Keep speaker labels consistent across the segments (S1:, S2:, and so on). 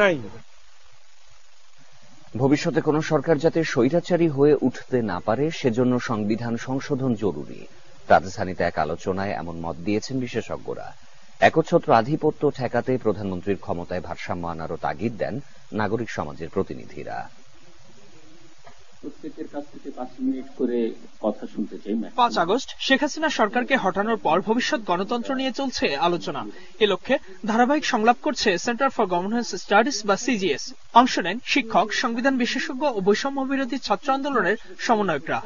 S1: নাই।
S2: ভবিষ্যতে কোন সরকার যাতে স্বৈরাচারী হয়ে উঠতে না পারে সেজন্য সংবিধান সংশোধন জরুরি। রাজধানীতে এক আলোচনায় এমন মত দিয়েছেন বিশেষজ্ঞরা। একচ্ছত্র আধিপত্য ঠেকাতে প্রধানমন্ত্রীর ক্ষমতায় ভারসাম্য আনারও তাগিদ দেন নাগরিক সমাজের প্রতিনিধিরা।
S3: প্রত্যেকের কাছ থেকে 5 মিনিট করে কথা শুনতে চাই।
S4: 5 আগস্ট শেখ হাসিনা সরকারকে হটানোর পর ভবিষ্যৎ গণতন্ত্র নিয়ে চলছে আলোচনা। এ লক্ষ্যে ধারাবাহিক সংলাপ করছে সেন্টার ফর গভর্নেন্স স্টাডিজ বা সিজিএস। অংশ নেন শিক্ষক, সংবিধান বিশেষজ্ঞ ও বৈষম্য বিরোধী ছাত্র আন্দোলনের সমন্বয়করা।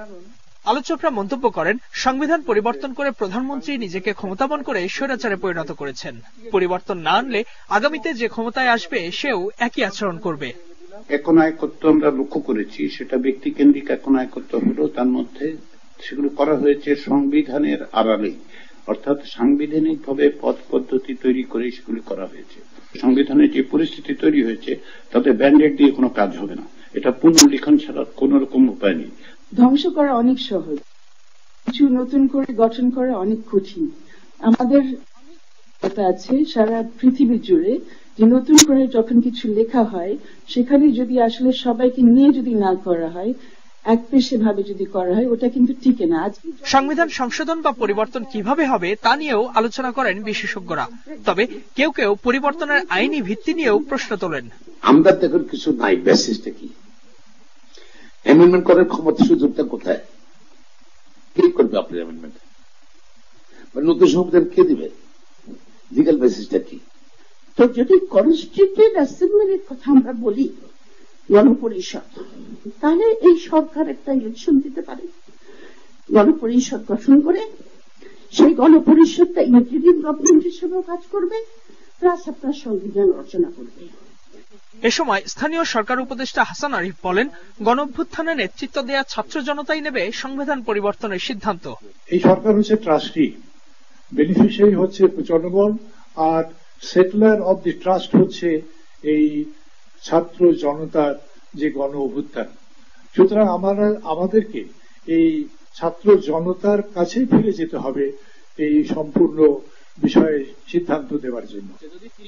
S4: আলোচকরা মন্তব্য করেন, সংবিধান পরিবর্তন করে প্রধানমন্ত্রী নিজেকে ক্ষমতাবান করে স্বৈরাচারে পরিণত করেছেন। পরিবর্তন না আনলে আগামীতে যে ক্ষমতায় আসবে সেও একই আচরণ করবে।
S5: একনায়কত্ব আমরা লক্ষ্য করেছি, সেটা ব্যক্তিকেন্দ্রিক একনায়কত্ব হলো, তার মধ্যে সেগুলো করা হয়েছে সংবিধানের আড়ালে, অর্থাৎ সাংবিধানিক ভাবে পথ পদ্ধতি তৈরি করে সেগুলি করা হয়েছে। সংবিধানে যে পরিস্থিতি তৈরি হয়েছে তাতে ব্যান্ডেড দিয়ে কোনো কাজ হবে না, এটা পুনর্লিখন ছাড়া কোন রকম উপায় নেই।
S6: ধ্বংস করা অনেক সহজ, কিছু নতুন করে গঠন করা অনেক কঠিন। আমাদের কথা আছে সারা পৃথিবী জুড়ে যে নতুন করে যখন কিছু লেখা হয় সেখানে যদি আসলে সবাইকে নিয়ে যদি না করা হয়, একপেশে ভাবে যদি করা হয়, ওটা কিন্তু টিকে না।
S4: সংবিধান সংশোধন বা পরিবর্তন কিভাবে হবে তা নিয়েও আলোচনা করেন বিশেষজ্ঞরা। তবে কেউ কেউ পরিবর্তনের আইনি ভিত্তি নিয়েও প্রশ্ন তোলেন।
S7: আমরা দেখুন কিছু নাই, বেসিসটা কি? অ্যামেন্ডমেন্ট করার ক্ষমতা সুযোগটা কোথায়? কে করবে আপনার অ্যামেন্ডমেন্ট? নতুন সংবিধান কে দিবে? লিগাল বেসিসটা কি?
S6: তো যদি কনস্টিটিউয়েন্ট অ্যাসেম্বলির কথা আমরা বলি, গণপরিষদ, তাহলে এই সরকার একটা ইলেকশন দিতে পারে, গণপরিষদ গঠন করে সেই গণপরিষদটা ইন্টিরিম গভর্নমেন্ট হিসেবেও কাজ করবে, প্লাস আপনার সংবিধান রচনা করবে।
S4: এ সময় স্থানীয় সরকার উপদেষ্টা হাসান আরিফ বলেন, গণঅভ্যুত্থানে নেতৃত্ব দেয়া ছাত্র জনতাই নেবে সংবিধান পরিবর্তনের সিদ্ধান্ত।
S1: এই সরকার হচ্ছে ট্রাস্টি, বেনিফিশিয়ারি হচ্ছে জনগণ, আর সেটলার অব দি ট্রাস্ট হচ্ছে এই ছাত্র জনতার যে গণ অভ্যুত্থান। সুতরাং আমাদেরকে এই ছাত্র জনতার কাছে ফিরে যেতে হবে এই সম্পূর্ণ বিষয়ে সিদ্ধান্ত দেওয়ার জন্য।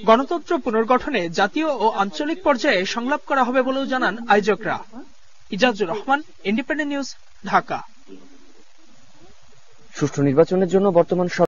S4: গণতন্ত্র পুনর্গঠনে জাতীয় ও আঞ্চলিক পর্যায়ে সংলাপ করা হবে বলেও জানান আয়োজকরা। Ijazur Rahman, independent news, Dhaka.
S2: সুষ্ঠু নির্বাচনের জন্য বর্তমান